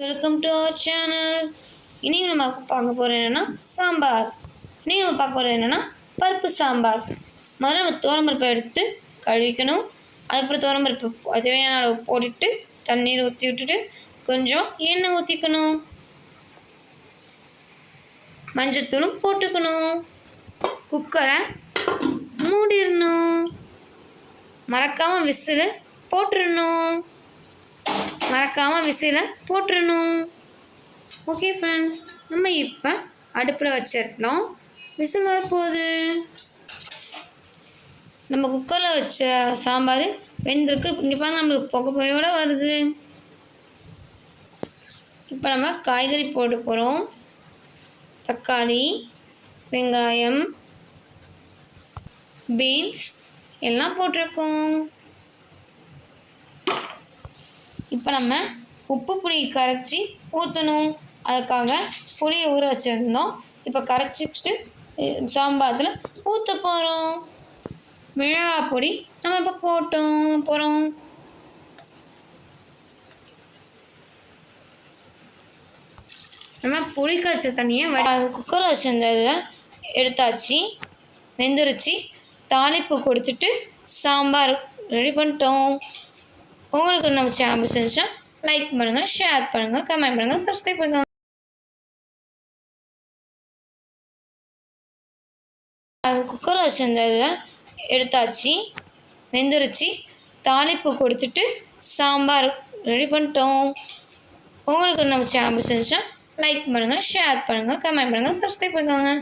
Welcome to our channel. இன்றைக்கி நம்ம பார்க்க போகிறது என்னென்னா சாம்பார். இன்றைக்கி நம்ம பார்க்க போகிறது என்னென்னா பருப்பு சாம்பார். முதல்ல நம்ம துவரம்பருப்பை எடுத்து கழுவிக்கணும். அதுக்கப்புறம் துவரம்பருப்பு தேவையான அளவு போட்டுட்டு தண்ணீர் ஊற்றி விட்டுட்டு கொஞ்சம் எண்ணெய் ஊற்றிக்கணும். மஞ்சத்தூளும் போட்டுக்கணும். குக்கரை மூடிடணும். மறக்காமல் விசில் போட்டுடணும். ஓகே ஃப்ரெண்ட்ஸ், நம்ம இப்போ அடுப்பில் வச்சிடலாம். விசில் வரப்போகுது. நம்ம குக்கரில் வச்ச சாம்பார் வெந்திருக்கு. இங்கே பாருங்க, நம்மளுக்கு புகை புகையோடு வருது. இப்போ நம்ம காய்கறி போட்டு போகிறோம். தக்காளி, வெங்காயம், பீன்ஸ் எல்லாம் போட்டிருக்கோம். இப்போ நம்ம உப்பு புளி கரைச்சி ஊற்றணும். அதுக்காக புளியை ஊற வச்சுருந்தோம். இப்போ கரைச்சிட்டு சாம்பாரில் ஊற்ற போகிறோம். மிளகாய் பொடி நம்ம இப்போ போகிறோம். நம்ம புளி கரைச்ச தண்ணியை குக்கரில் வச்சுருந்ததை எடுத்தாச்சு. வெந்துருச்சு. தாளிப்பு கொடுத்துட்டு சாம்பார் ரெடி பண்ணிட்டோம். உங்களுக்கு நம்ம சேனல் பிடிச்சிருந்துச்சா லைக் பண்ணுங்கள், ஷேர் பண்ணுங்கள், கமெண்ட் பண்ணுங்கள், சப்ஸ்கிரைப் பண்ணுங்கள். குக்கரில் வச்சுருந்ததை எடுத்தாச்சு. வெந்துருச்சு. தாளிப்பு கொடுத்துட்டு சாம்பார் ரெடி பண்ணிட்டோம். உங்களுக்கு நம்ம சேனல் பிடிச்சிருந்துச்சா லைக் பண்ணுங்கள், ஷேர் பண்ணுங்கள், கமெண்ட் பண்ணுங்கள், சப்ஸ்கிரைப் பண்ணுங்கள்.